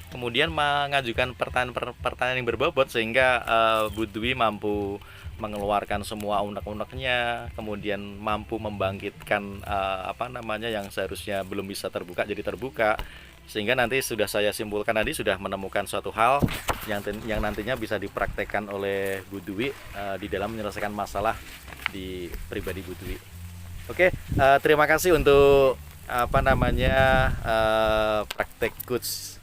Speaker 1: kemudian mengajukan pertanyaan yang berbobot sehingga Bu Dwi mampu mengeluarkan semua unek-uneknya, kemudian mampu membangkitkan yang seharusnya belum bisa terbuka jadi terbuka, sehingga nanti sudah saya simpulkan tadi sudah menemukan suatu hal yang nantinya bisa dipraktekkan oleh Bu Dwi di dalam menyelesaikan masalah di pribadi Bu Dwi. Oke, terima kasih untuk praktek coach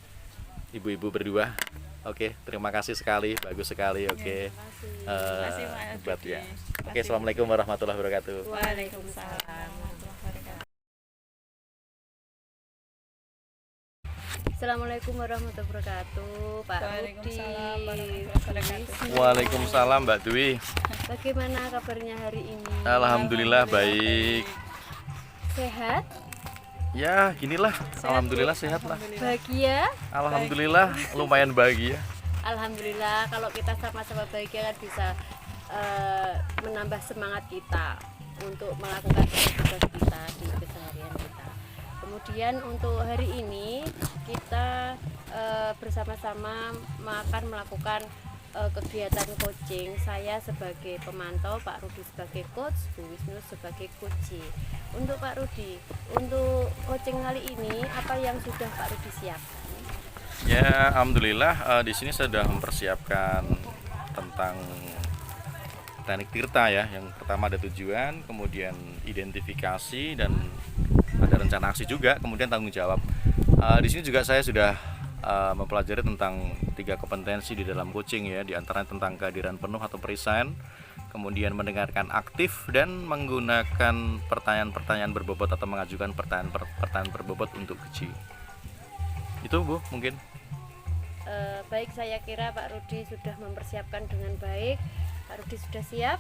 Speaker 1: ibu-ibu berdua. Oke, terima kasih sekali, bagus sekali. Oke,
Speaker 2: Terima kasih, Pak
Speaker 1: hebat
Speaker 2: Dwi.
Speaker 1: ya.
Speaker 2: Terima
Speaker 1: Oke,
Speaker 2: kasih.
Speaker 1: assalamualaikum warahmatullahi wabarakatuh.
Speaker 2: Waalaikumsalam warahmatullahi wabarakatuh.
Speaker 3: Assalamualaikum warahmatullahi wabarakatuh, Pak Rudi.
Speaker 2: Waalaikumsalam warahmatullahi wabarakatuh.
Speaker 1: Waalaikumsalam Mbak Dwi.
Speaker 3: Bagaimana kabarnya hari ini?
Speaker 1: Alhamdulillah baik.
Speaker 3: Sehat?
Speaker 1: Ya, ginilah. Alhamdulillah sehat lah.
Speaker 3: Bahagia?
Speaker 1: Alhamdulillah lumayan bahagia.
Speaker 3: Alhamdulillah, kalau kita sama-sama bahagia kan bisa menambah semangat kita untuk melakukan tugas kita di keseharian kita. Kemudian untuk hari ini kita bersama-sama akan melakukan kegiatan coaching. Saya sebagai pemantau, Pak Rudi sebagai coach, Bu Wisnu sebagai coachee. Untuk Pak Rudi, untuk coaching kali ini apa yang sudah Pak Rudi siapkan?
Speaker 1: Ya, alhamdulillah di sini saya sudah mempersiapkan tentang teknik Tirta ya. Yang pertama ada tujuan, kemudian identifikasi, dan ada rencana aksi juga, kemudian tanggung jawab. Di sini juga saya sudah mempelajari tentang 3 kompetensi di dalam coaching ya, di antaranya tentang kehadiran penuh atau present, kemudian mendengarkan aktif, dan menggunakan pertanyaan-pertanyaan berbobot atau mengajukan pertanyaan berbobot untuk coaching. Itu Bu mungkin.
Speaker 3: Baik, saya kira Pak Rudi sudah mempersiapkan dengan baik. Pak Rudi sudah siap?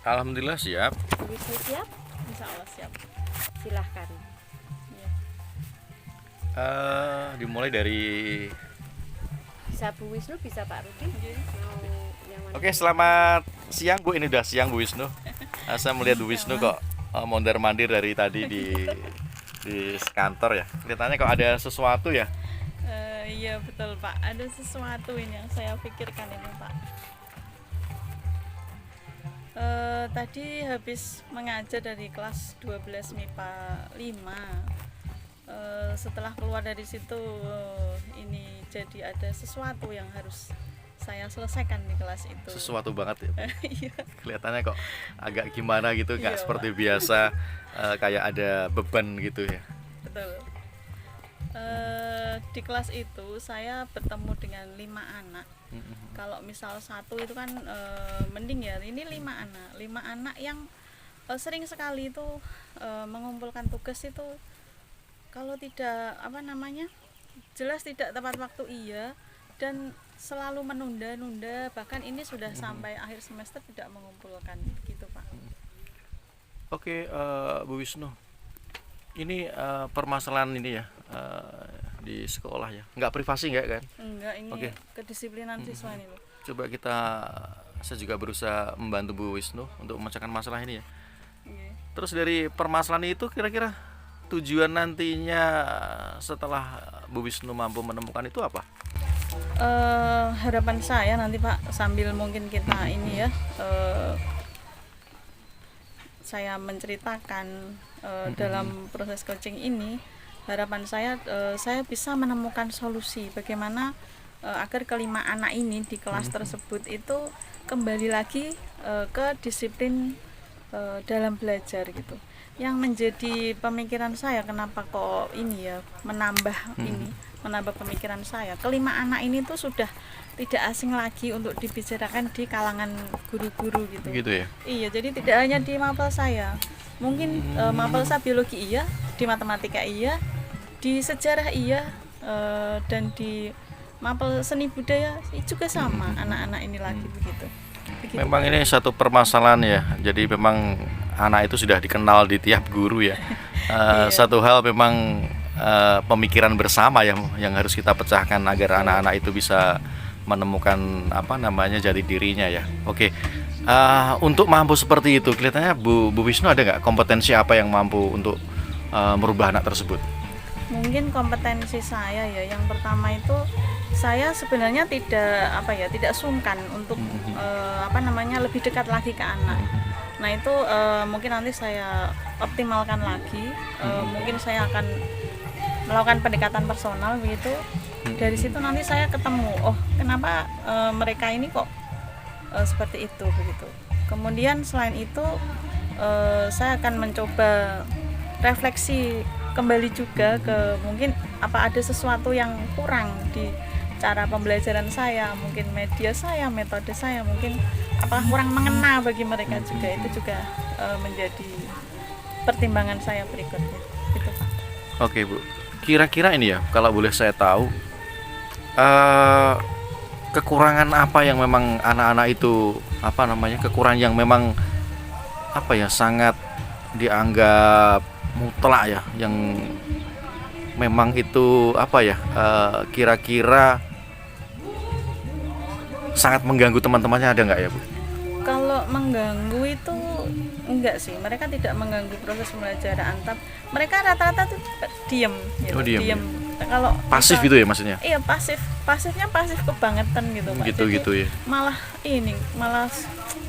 Speaker 1: Alhamdulillah siap.
Speaker 3: Bu Wisnu siap?
Speaker 2: Insya Allah siap.
Speaker 3: Silahkan.
Speaker 1: Dimulai dari
Speaker 3: Bisa Bu Wisnu, bisa Pak Rudi. Mau yang mana?
Speaker 1: Oke, selamat siang Bu. Ini udah siang Bu Wisnu. Saya melihat Bu Wisnu kok mondar-mandir dari tadi di kantor ya. Kelihatannya kok ada sesuatu ya.
Speaker 2: Iya betul Pak, ada sesuatu ini yang saya pikirkan ini Pak. Tadi habis mengajar dari kelas 12 MIPA 5. Setelah keluar dari situ ini jadi ada sesuatu yang harus saya selesaikan di kelas itu.
Speaker 1: Sesuatu banget ya.
Speaker 2: Iya.
Speaker 1: Kelihatannya kok agak gimana gitu, nggak
Speaker 2: Iya,
Speaker 1: seperti biasa, kayak ada beban gitu ya.
Speaker 2: Betul. Di kelas itu saya bertemu dengan 5 anak. Kalau misal satu itu kan mending ya, ini 5 anak yang sering sekali itu mengumpulkan tugas itu kalau tidak jelas tidak tepat waktu iya, dan selalu menunda-nunda, bahkan ini sudah sampai akhir semester tidak mengumpulkan begitu Pak.
Speaker 1: Oke, Bu Wisnu, ini permasalahan ini ya di sekolah ya, nggak privasi nggak kan?
Speaker 2: Enggak, ini
Speaker 1: Oke.
Speaker 2: kedisiplinan siswa ini loh.
Speaker 1: Coba saya juga berusaha membantu Bu Wisnu untuk memecahkan masalah ini ya.
Speaker 2: Iya.
Speaker 1: Terus dari permasalahan itu kira-kira tujuan nantinya setelah Bu Wisnu mampu menemukan itu apa?
Speaker 2: Harapan saya nanti Pak, sambil mungkin kita ini ya, saya menceritakan dalam proses coaching ini, harapan saya bisa menemukan solusi bagaimana agar kelima anak ini di kelas tersebut itu kembali lagi ke disiplin dalam belajar gitu. Yang menjadi pemikiran saya kenapa kok ini ya menambah pemikiran saya, kelima anak ini tuh sudah tidak asing lagi untuk dibicarakan di kalangan guru-guru gitu.
Speaker 1: Gitu ya.
Speaker 2: Iya, jadi tidak hanya di mapel saya, mungkin mapel saya biologi iya, di matematika iya, di sejarah iya, dan di mapel seni budaya juga sama, anak-anak ini lagi begitu.
Speaker 1: Memang ini satu permasalahan ya. Jadi memang anak itu sudah dikenal di tiap guru ya. Satu hal memang pemikiran bersama yang harus kita pecahkan agar anak-anak itu bisa menemukan jati dirinya ya. Oke. Untuk mampu seperti itu, kelihatannya Bu Wisnu ada nggak kompetensi apa yang mampu untuk merubah anak tersebut?
Speaker 2: Mungkin kompetensi saya ya, yang pertama itu saya sebenarnya tidak sungkan untuk lebih dekat lagi ke anak. Nah itu mungkin nanti saya optimalkan lagi. Mungkin saya akan melakukan pendekatan personal begitu. Dari situ nanti saya ketemu, oh kenapa mereka ini kok seperti itu begitu. Kemudian selain itu saya akan mencoba refleksi kembali juga ke mungkin apa ada sesuatu yang kurang di cara pembelajaran saya, mungkin media saya, metode saya, mungkin apakah kurang mengena bagi mereka juga, itu juga menjadi pertimbangan saya berikutnya gitu Pak.
Speaker 1: Oke Bu, kira-kira ini ya, kalau boleh saya tahu kekurangan apa yang memang anak-anak itu kekurangan yang memang sangat dianggap mutlak ya, yang memang itu kira-kira sangat mengganggu teman-temannya, ada nggak ya Bu?
Speaker 2: Kalau mengganggu itu enggak sih, mereka tidak mengganggu proses pembelajaran, tapi mereka rata-rata tuh diem gitu.
Speaker 1: Oh, diem.
Speaker 2: Ya. Kalau
Speaker 1: Pasif gitu ya maksudnya?
Speaker 2: Iya, pasifnya pasif kebangetan gitu Pak.
Speaker 1: Gitu ya.
Speaker 2: Malah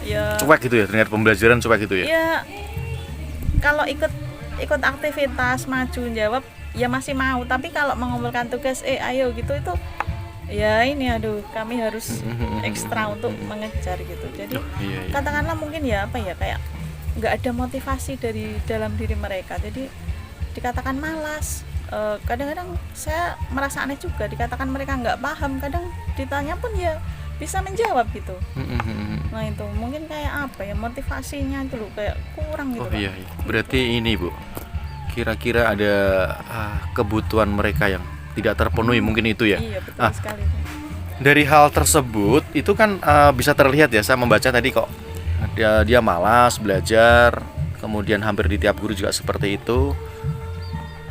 Speaker 2: ya
Speaker 1: Cuek gitu ya, ternyata pembelajaran cuek gitu ya?
Speaker 2: Ya kalau ikut aktivitas maju jawab ya masih mau, tapi kalau mengumpulkan tugas ayo gitu itu ya kami harus ekstra untuk mengejar gitu. Jadi
Speaker 1: iya.
Speaker 2: katakanlah mungkin kayak nggak ada motivasi dari dalam diri mereka, jadi dikatakan malas. Kadang-kadang saya merasa aneh juga, dikatakan mereka nggak paham, kadang ditanya pun ya bisa menjawab gitu. Nah itu mungkin kayak motivasinya itu loh kayak kurang gitu.
Speaker 1: Oh iya. Berarti ini Bu, kira-kira ada kebutuhan mereka yang tidak terpenuhi, mungkin itu ya?
Speaker 2: Iya betul sekali.
Speaker 1: Dari hal tersebut itu kan bisa terlihat ya, saya membaca tadi kok dia malas belajar, kemudian hampir di tiap guru juga seperti itu.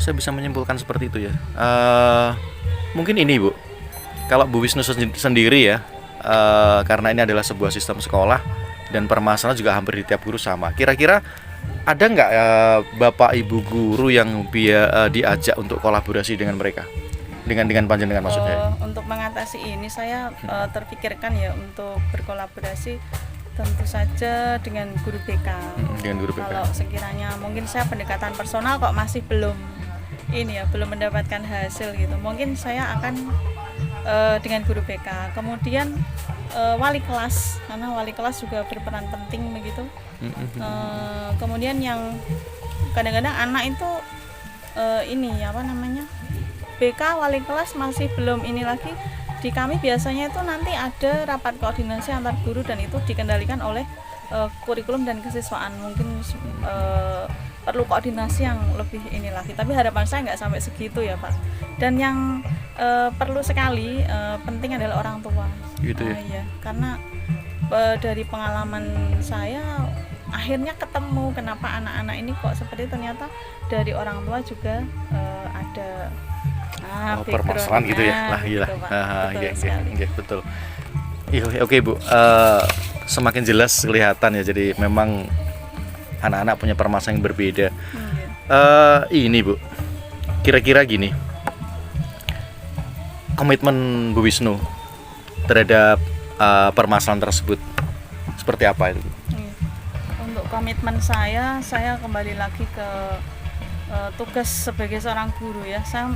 Speaker 1: Saya bisa menyimpulkan seperti itu ya. Mungkin ini Bu, kalau Bu Wisnu sendiri ya, karena ini adalah sebuah sistem sekolah dan permasalahan juga hampir di tiap guru sama. Kira-kira ada nggak Bapak Ibu guru yang diajak untuk kolaborasi dengan mereka? Dengan panjenengan maksudnya?
Speaker 2: Untuk mengatasi ini saya terpikirkan ya untuk berkolaborasi tentu saja dengan guru BK.
Speaker 1: Dengan guru BK.
Speaker 2: Kalau sekiranya mungkin saya pendekatan personal kok masih belum mendapatkan hasil gitu. Mungkin saya akan dengan guru BK. Kemudian wali kelas, karena wali kelas juga berperan penting begitu. Kemudian yang kadang-kadang anak itu BK wali kelas masih belum ini lagi. Di kami biasanya itu nanti ada rapat koordinasi antar guru dan itu dikendalikan oleh kurikulum dan kesiswaan. Mungkin perlu koordinasi yang lebih ini lagi. Tapi harapan saya nggak sampai segitu ya Pak. Dan yang perlu sekali penting adalah orang tua.
Speaker 1: Gitu ya?
Speaker 2: Iya, karena dari pengalaman saya akhirnya ketemu kenapa anak-anak ini kok seperti ternyata dari orang tua juga ada
Speaker 1: permasalahan gitu ya. Lah gila. Betul. Iya, oke Bu. Semakin jelas kelihatan ya. Jadi memang anak-anak punya permasalahan yang berbeda. Ini Bu. Kira-kira gini. Komitmen Bu Wisnu terhadap permasalahan tersebut seperti apa itu?
Speaker 2: Untuk komitmen saya kembali lagi ke tugas sebagai seorang guru ya. Saya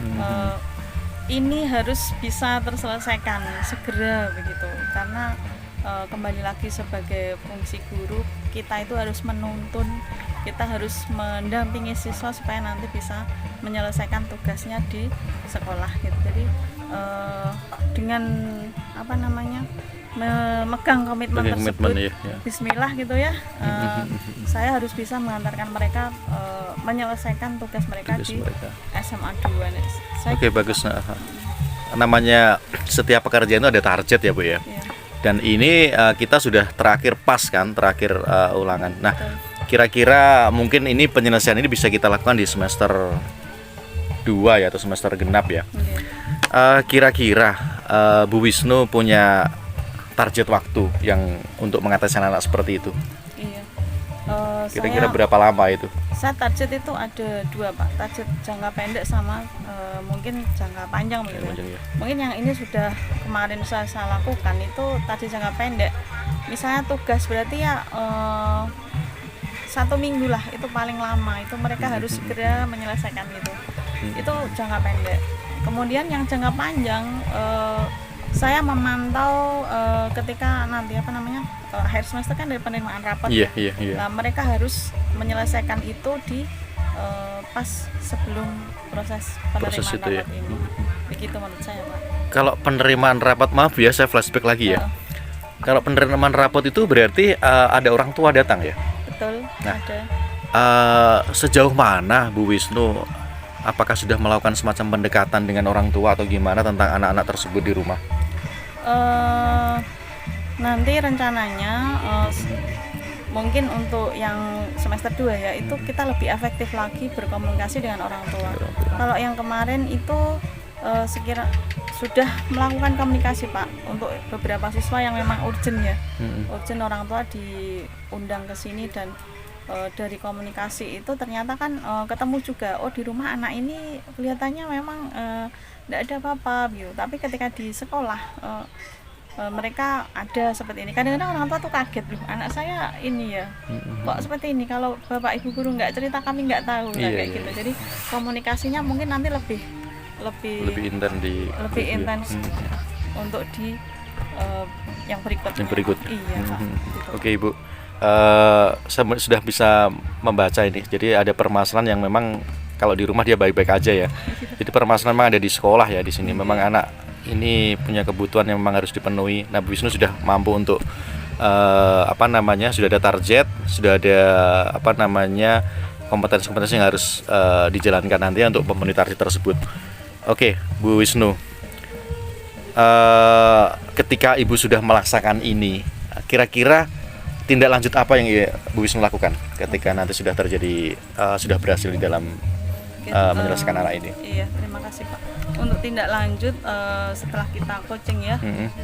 Speaker 2: ini harus bisa terselesaikan segera begitu, karena kembali lagi sebagai fungsi guru kita itu harus menuntun, kita harus mendampingi siswa supaya nanti bisa menyelesaikan tugasnya di sekolah gitu. Jadi dengan memegang komitmen tersebut, ya. Bismillah gitu ya. Saya harus bisa mengantarkan mereka menyelesaikan tugas mereka di SMA 2.
Speaker 1: Oke, bagus. Namanya setiap pekerjaan itu ada target ya Bu ya. Dan ini kita sudah terakhir ulangan. Nah, kira-kira mungkin ini penyelesaian ini bisa kita lakukan di semester 2 ya, atau semester genap ya. Kira-kira Bu Wisnu punya target waktu yang untuk mengatasi anak seperti itu?
Speaker 2: Iya.
Speaker 1: Kira-kira berapa lama itu?
Speaker 2: Saya target itu ada 2 Pak, target jangka pendek sama mungkin jangka panjang begitu. Ya. Mungkin yang ini sudah kemarin saya lakukan itu target jangka pendek. Misalnya tugas berarti ya 1 minggu lah, itu paling lama. Itu mereka harus segera menyelesaikan itu. Itu jangka pendek. Kemudian yang jangka panjang saya memantau ketika nanti akhir semester kan dari penerimaan rapat.
Speaker 1: Iya.
Speaker 2: Nah, mereka harus menyelesaikan itu di pas sebelum proses penerimaan rapat ini. Begitu menurut saya Pak.
Speaker 1: Kalau penerimaan rapat, maaf ya saya flashback lagi ya. Kalau penerimaan rapat itu berarti ada orang tua datang ya?
Speaker 2: Betul.
Speaker 1: Nah,
Speaker 2: ada.
Speaker 1: Sejauh mana Bu Wisnu, apakah sudah melakukan semacam pendekatan dengan orang tua atau gimana tentang anak-anak tersebut di rumah?
Speaker 2: Nanti rencananya mungkin untuk yang semester 2 ya, itu kita lebih efektif lagi berkomunikasi dengan orang tua. Kalau yang kemarin itu sekira sudah melakukan komunikasi Pak untuk beberapa siswa yang memang urgent ya. Urgent, orang tua diundang ke sini dan dari komunikasi itu ternyata kan ketemu juga, di rumah anak ini kelihatannya memang tidak ada apa-apa gitu. Tapi ketika di sekolah mereka ada seperti ini. Kadang-kadang orang tua tuh kaget, loh anak saya ini ya kok seperti ini, kalau bapak ibu guru nggak cerita kami nggak tahu. Kayak gitu. Jadi komunikasinya mungkin nanti lebih intens untuk di yang berikutnya. Iya Pak. Gitu.
Speaker 1: Oke Ibu, saya sudah bisa membaca ini. Jadi ada permasalahan yang memang kalau di rumah dia baik-baik aja ya. Jadi permasalahan memang ada di sekolah ya di sini. Memang anak ini punya kebutuhan yang memang harus dipenuhi. Nah, Bu Wisnu sudah mampu untuk sudah ada target, sudah ada kompetensi-kompetensi yang harus dijalankan nanti untuk memenuhi target tersebut. Oke, Bu Wisnu, ketika Ibu sudah melaksanakan ini, kira-kira tindak lanjut apa yang Bu Wisnu lakukan ketika nanti sudah terjadi sudah berhasil di dalam menyelesaikan anak ini?
Speaker 2: Iya, terima kasih Pak. untuk tindak lanjut setelah kita coaching ya,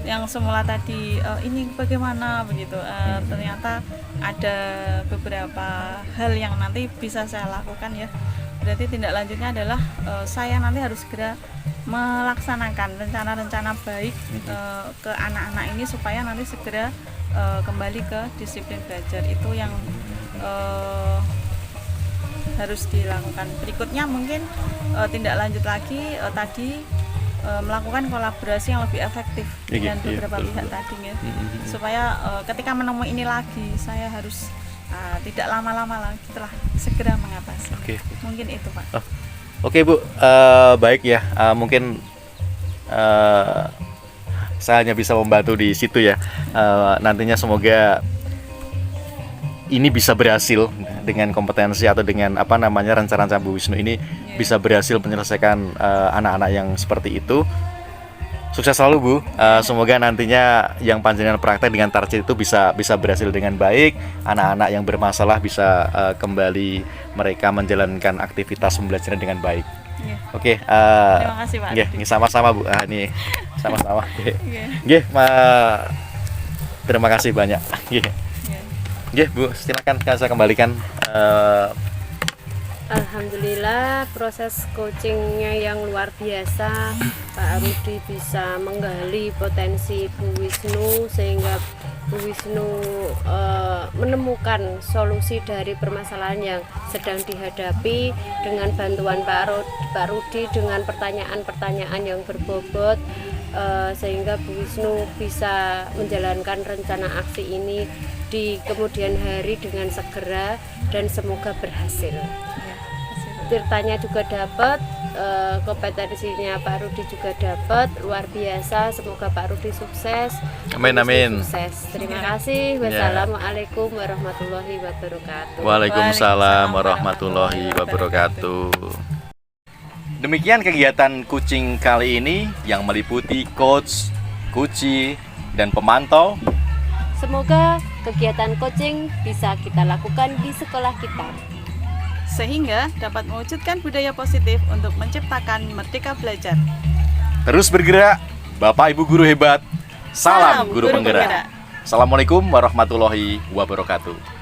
Speaker 2: yang semula tadi ini bagaimana begitu, ternyata ada beberapa hal yang nanti bisa saya lakukan ya. Berarti tindak lanjutnya adalah saya nanti harus segera melaksanakan rencana-rencana baik ke anak-anak ini supaya nanti segera kembali ke disiplin belajar. Itu yang harus dilakukan. Berikutnya mungkin tindak lanjut lagi tadi melakukan kolaborasi yang lebih efektif dengan beberapa pihak tadi ya, supaya ketika menemui ini lagi saya harus tidak lama-lama lagi, telah segera mengatasi. Mungkin itu Pak.
Speaker 1: Oke Bu, baik ya, mungkin saya hanya bisa membantu di situ ya. Nantinya semoga ini bisa berhasil dengan kompetensi atau dengan rencana-rencana Bu Wisnu ini bisa berhasil menyelesaikan anak-anak yang seperti itu. Sukses selalu Bu. Semoga nantinya yang panjenengan praktek dengan target itu bisa berhasil dengan baik. Anak-anak yang bermasalah bisa kembali mereka menjalankan aktivitas pembelajaran dengan baik. Oke.
Speaker 2: Terima kasih Pak.
Speaker 1: Sama-sama Bu. Nih sama-sama. Terima kasih banyak. Bu, silakan saya kembalikan.
Speaker 3: Alhamdulillah proses coachingnya yang luar biasa. Pak Rudi bisa menggali potensi Bu Wisnu sehingga Bu Wisnu menemukan solusi dari permasalahan yang sedang dihadapi dengan bantuan Pak Rudi dengan pertanyaan-pertanyaan yang berbobot, sehingga Bu Wisnu bisa menjalankan rencana aksi ini di kemudian hari dengan segera dan semoga berhasil. Tirtanya juga dapat, kompetensinya Pak Rudi juga dapat, luar biasa. Semoga Pak Rudi sukses.
Speaker 1: Amin.
Speaker 3: Sukses. Terima kasih. Wassalamualaikum warahmatullahi wabarakatuh.
Speaker 1: Waalaikumsalam warahmatullahi wabarakatuh. Demikian kegiatan coaching kali ini yang meliputi coach, kuci, dan pemantau.
Speaker 3: Semoga kegiatan coaching bisa kita lakukan di sekolah kita,
Speaker 2: sehingga dapat mewujudkan budaya positif untuk menciptakan merdeka belajar.
Speaker 1: Terus bergerak, Bapak Ibu guru hebat. Salam guru penggerak. Assalamualaikum warahmatullahi wabarakatuh.